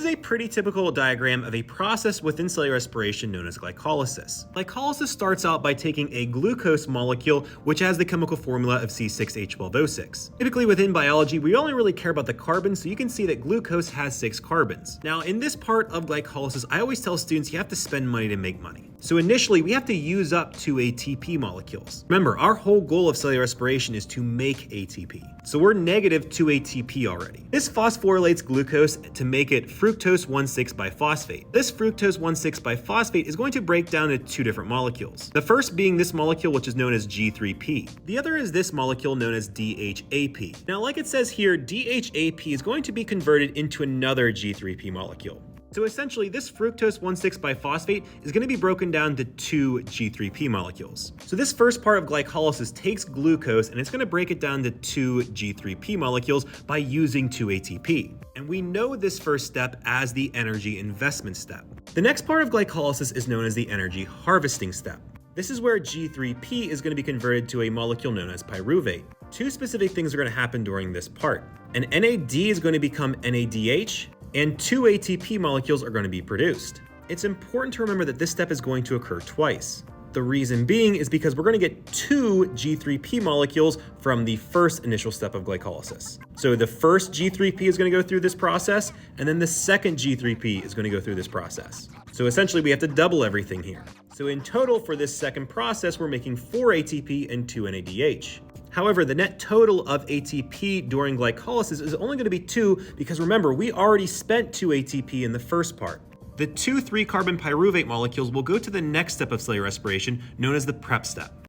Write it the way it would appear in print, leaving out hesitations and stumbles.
a pretty typical diagram of a process within cellular respiration known as glycolysis. Glycolysis starts out by taking a glucose molecule, which has the chemical formula of C6H12O6. Typically within biology, we only really care about the carbons, so you can see that glucose has 6 carbons. Now, in this part of glycolysis, I always tell students you have to spend money to make money. So initially, we have to use up 2 ATP molecules. Remember, our whole goal of cellular respiration is to make ATP. So we're negative 2 ATP already. This phosphorylates glucose to make it fructose 1,6-biphosphate. This fructose 1,6-biphosphate is going to break down into 2 different molecules. The first being this molecule, which is known as G3P. The other is this molecule known as DHAP. Now, like it says here, DHAP is going to be converted into another G3P molecule. So essentially, this fructose 1,6-biphosphate is going to be broken down to 2 G3P molecules. So this first part of glycolysis takes glucose and it's going to break it down to 2 G3P molecules by using 2 ATP. And we know this first step as the energy investment step. The next part of glycolysis is known as the energy harvesting step. This is where G3P is going to be converted to a molecule known as pyruvate. 2 specific things are going to happen during this part. An NAD is going to become NADH, and 2 ATP molecules are going to be produced. It's important to remember that this step is going to occur twice. The reason being is because we're going to get 2 G3P molecules from the first initial step of glycolysis. So the first G3P is going to go through this process, and then the second G3P is going to go through this process. So essentially, we have to double everything here. So in total, for this second process, we're making 4 ATP and 2 NADH. However, the net total of ATP during glycolysis is only going to be 2 because remember, we already spent 2 ATP in the first part. The 2 3-carbon pyruvate molecules will go to the next step of cellular respiration, known as the prep step.